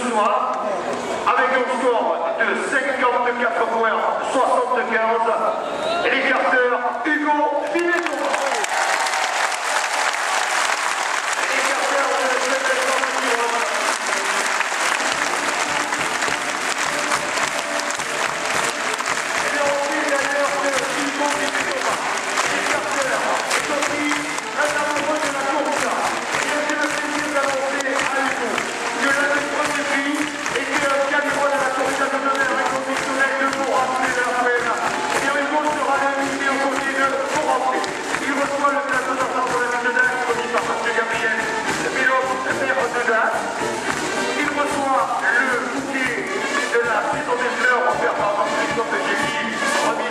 ce soir, avec un score de 54 points 75, l'écarteur Hugo Vineto.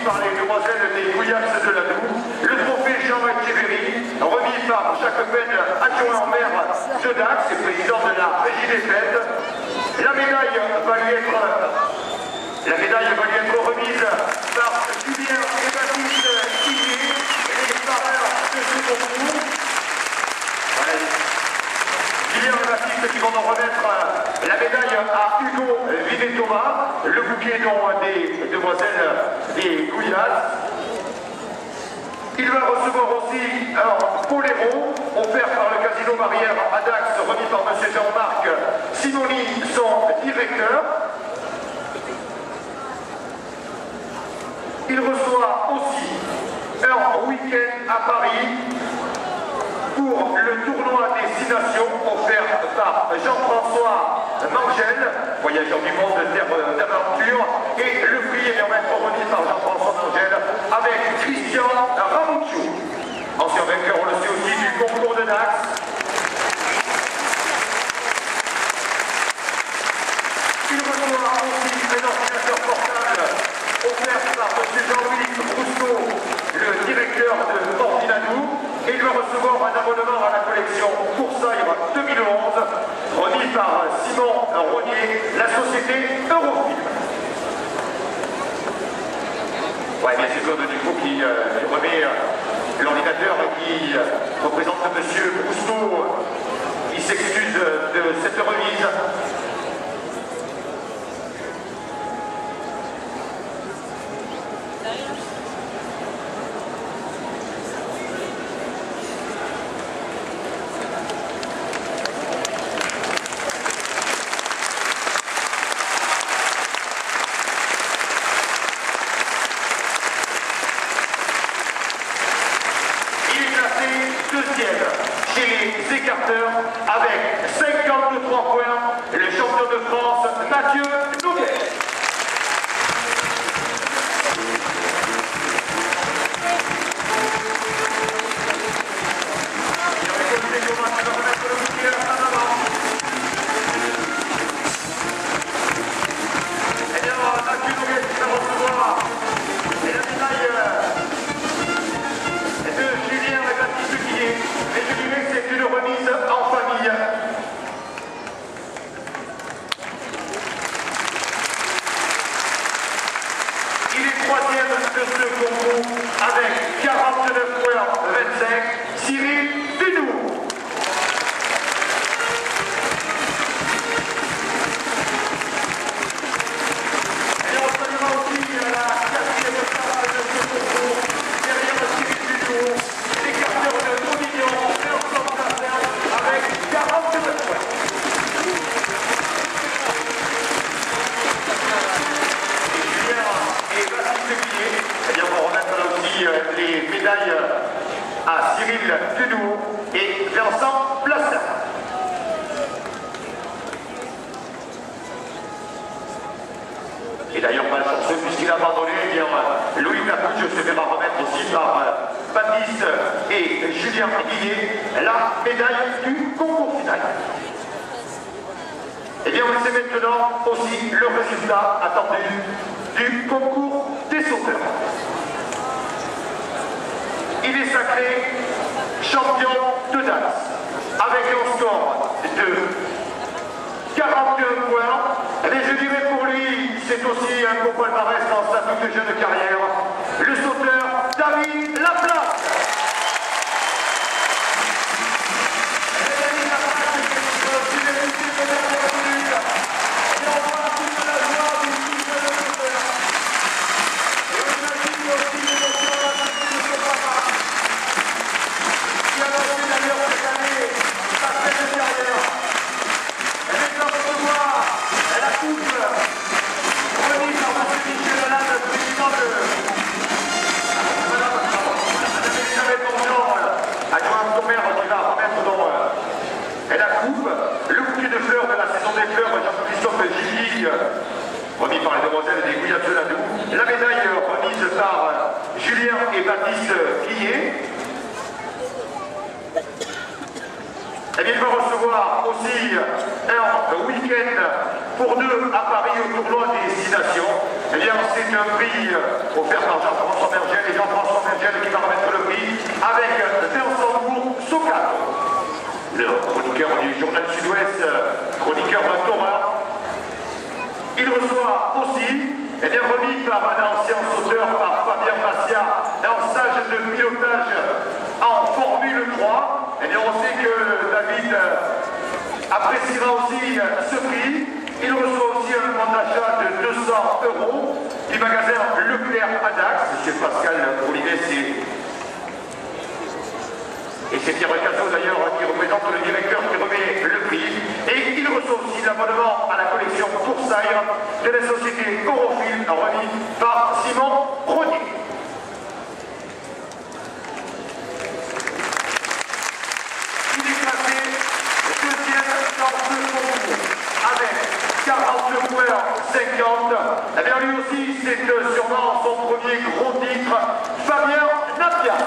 Par les demoiselles des Gouillacs de la Doue, le trophée Jean-Thierry, remis par Jacques Peine, adjoint en maire de Dax et président de la Régie des Fêtes. La médaille va lui être remise par Julien et Baptiste Quillier, les parrains de ce concours. Julien et Baptiste qui vont en remettre la médaille à Hugo Vinet-Thomas, le bouquet des demoiselles des Gouillacs. Il va recevoir aussi un poléro offert par le Casino Barrière à Dax, remis par M. Jean-Marc Simoni, son directeur. Il reçoit aussi un week-end à Paris pour le tournoi Destination offert par Jean-François Mangel, voyageur du monde de terre d'aventure, et le prix est même remis par Jean-François Mangel avec Christian Ramouchou, ancien vainqueur, on le sait aussi, du concours de Dax. Il reçoit aussi un ordinateur portable offert par M. Jean-Louis Rousseau, le directeur de Portinadou, et il va recevoir un abonnement à la collection Coursaire 2011, remis par Simon Rognier, la société Eurofilm. Ouais, bien sûr, Claude Ducrot qui remet l'ordinateur qui représente M. Rousseau, qui s'excuse de cette remise. Deuxième chez les écarteurs avec 53 points, le champion de France Mathieu Noguet. De ce concours avec 49 points 25, Cyril Denou. Et on saluera aussi la quatrième place de ce concours, derrière Cyril Denou, l'écarteur de Dominion, Vincent Tassin, avec 49 points. Eh bien, on va remettre là aussi les médailles à Cyril Denou et Vincent Plassin. Et d'ailleurs, malchanceux, puisqu'il a abandonné, eh bien, Louis Capuche se verra remettre aussi par Baptiste et Julien Guillet la médaille du concours final. Et bien, on sait maintenant aussi le résultat attendu du concours des sauteurs. Il est sacré champion de Dax avec un score de 42 points. Mais je dirais pour lui, c'est aussi un beau palmarès dans sa toute jeune carrière. Le sauteur David Laplace. remis par les demoiselles des Gouillades de Nadou. La médaille remise par Julien et Baptiste Guillet. Et bien, il va recevoir aussi un week-end pour deux à Paris au tournoi des 6 nations. Eh bien, c'est un prix offert par Jean-François Mergel et Jean-François Mergel qui va remettre le prix avec Vincent Bourg Socato, le chroniqueur du Journal Sud-Ouest, chroniqueur Torah. Il reçoit aussi, eh bien, remis par un ancien sauteur, par Fabien Massia, un stage de pilotage en Formule 3. Eh bien, on sait que David appréciera aussi ce prix. Il reçoit aussi un bon d'achat de 200 € du magasin Leclerc à Dax. M. Pascal Boulinet, et c'est Pierre Casso d'ailleurs qui représente le directeur qui remet le prix. Et il reçoit aussi l'abonnement à la collection Coursaire de la société Corophile, remis par Simon Rodier. Il est classé deuxième dans ce concours avec 40 points 50. Eh bien lui aussi c'est sûrement son premier gros titre, Fabien Napia.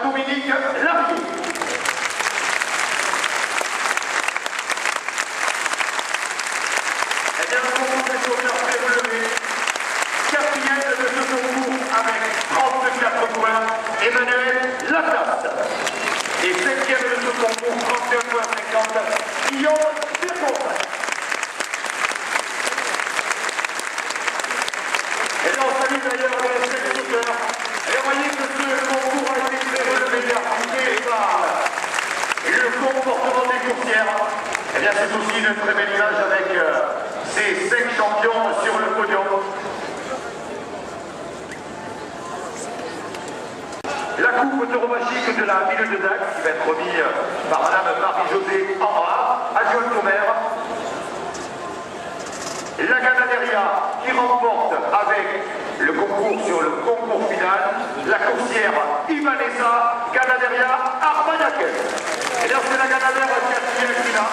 Dominique Larrier. Et bien, le concours des sauteurs très relevé. Quatrième de ce concours avec 34 points, Emmanuel Laplace. Et cinquième de ce concours, 31 points 50, Guillaume Desfontaines. Et bien, on salue d'ailleurs les 5 sauteurs. Et vous voyez que ce concours a été très relevé par le comportement des coursières. Et bien, c'est aussi une très belle image avec ces 5 champions sur le podium. La coupe tauromachique de la ville de Dax qui va être remise par Madame Marie-Josée Amra, adjointe au maire. La Ganaderia qui remporte avec le concours sur le concours final, la coursière Ivanessa Ganaderia Armagnac. Et là c'est la Ganaderia qui est là.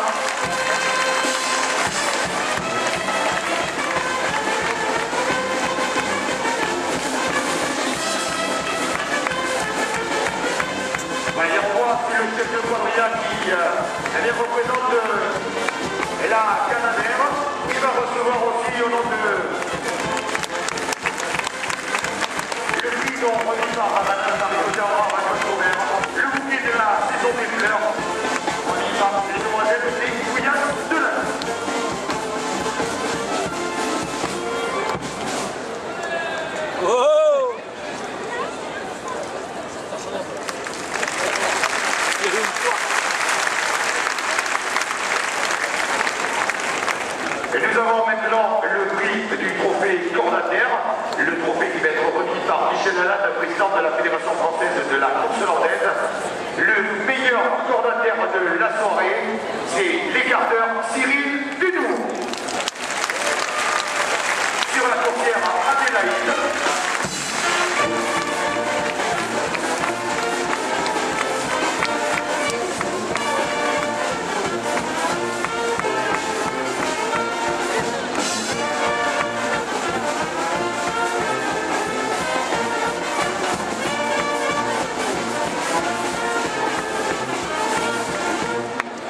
Et on voit le chef de quadrilla qui représente la Canadaire. Il va recevoir aussi au nom de le prix dont remis par Madame Marie-Josée Amra, le bouquet de la saison des fleurs, remis par les demoiselles des Gouillades de la. Oh! Et nous avons maintenant le prix du trophée Cordataire, le trophée qui va être remis par Michel Lalanne, président de la Fédération française de la course landaise. Le meilleur cordataire de la soirée, c'est l'écarteur Cyril Dudoux. Sur la coursière Adélaïde.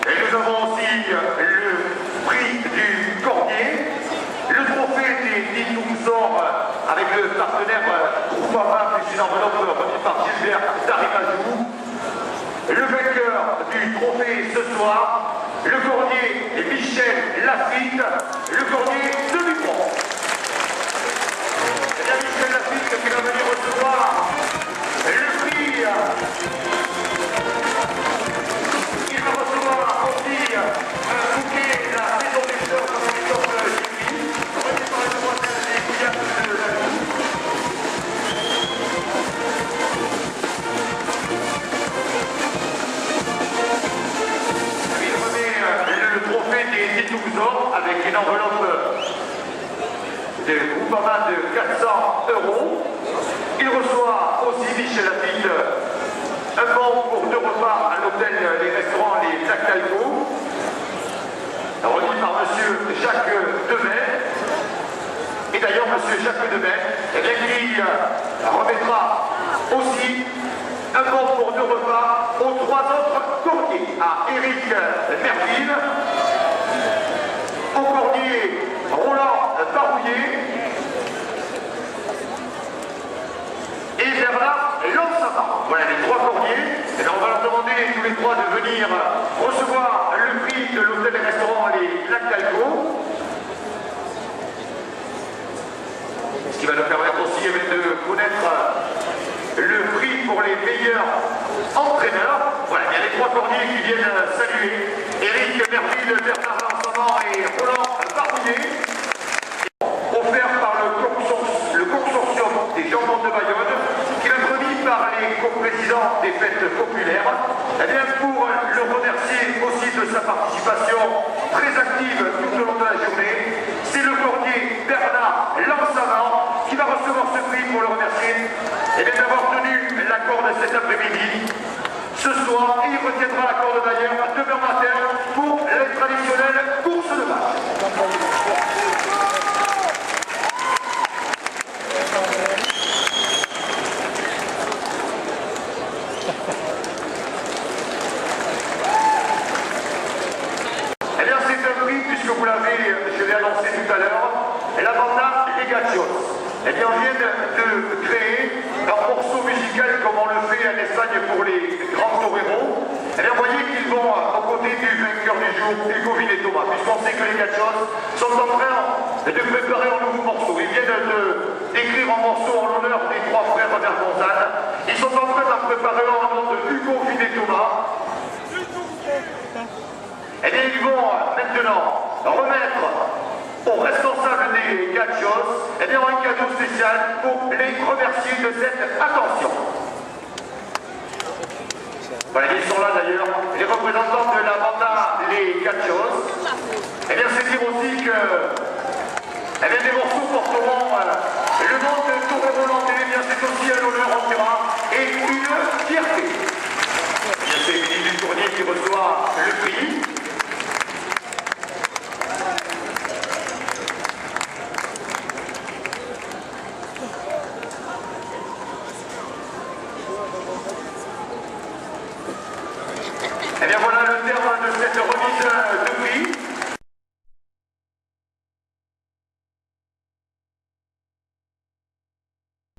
Nous avons aussi le prix du Cordier, le trophée des Nitoumsor avec le partenaire Groupama, plus une enveloppe remise par Gilbert Darimajou. Le vainqueur du trophée ce soir, le Cordier et Michel Lafitte, le Cordier de Micron. Et bien Michel Lafitte qui va venir recevoir le prix. Il va recevoir aussi un bouquet de la saison des fleurs. une enveloppe de Groupama de 400 €. Il reçoit aussi Michel Lafitte un bon pour 2 repas à l'hôtel, les restaurants, les Lac Talco, remis par M. Jacques Demey. Et d'ailleurs, M. Jacques Demey, qui remettra aussi un bon pour 2 repas aux 3 autres cordiers, à Éric Merville, au cordier Roland Barouillet et Bernard Lansama. Voilà les 3 cordiers. Et on va leur demander tous les 3 de venir recevoir le prix de l'hôtel et restaurant Les Lac Talco. Ce qui va nous permettre aussi de connaître le prix pour les meilleurs entraîneurs. Voilà, il y a les 3 cordiers qui viennent saluer Éric Merville, Bernard Lansama et Roland Barouillet, offert par le consortium des jambons de Bayonne, qui est remis par les coprésidents des fêtes populaires. Et bien, pour le remercier aussi de sa participation très active tout au long de la journée, c'est le cordier Bernard Lansama qui va recevoir ce prix pour le remercier et bien d'avoir tenu la corde cet après-midi. Ce soir, il retiendra la corde d'ailleurs demain matin pour les traditionnelles courses de vaches. Eh bien, c'est un prix, puisque vous l'avez, je l'ai annoncé tout à l'heure, la banda Legachos. Eh bien, on vient de créer un morceau musical comme on le fait en Espagne pour les grands toreros. Eh bien, vous voyez qu'ils vont aux côtés du vainqueur du jour, Hugo Thomas, puisqu'on sait que les Gachos sont en train de préparer un nouveau morceau. Ils viennent d'écrire un morceau en l'honneur des 3 frères Vergonzane. Ils sont en train d'en préparer un en nom de Hugo Thomas. Eh bien, ils vont maintenant remettre aux responsables des Gachos, eh bien, un cadeau spécial pour les remercier de cette attention. Voilà, ils sont là d'ailleurs, les représentants de la banda Les Gachos. Eh bien, c'est dire aussi que eh bien, des morceaux porteront le nom de Torero Landais. Eh bien, c'est aussi un honneur, on dira, et une fierté. Eh bien, c'est Émilie Dutournier qui reçoit le prix.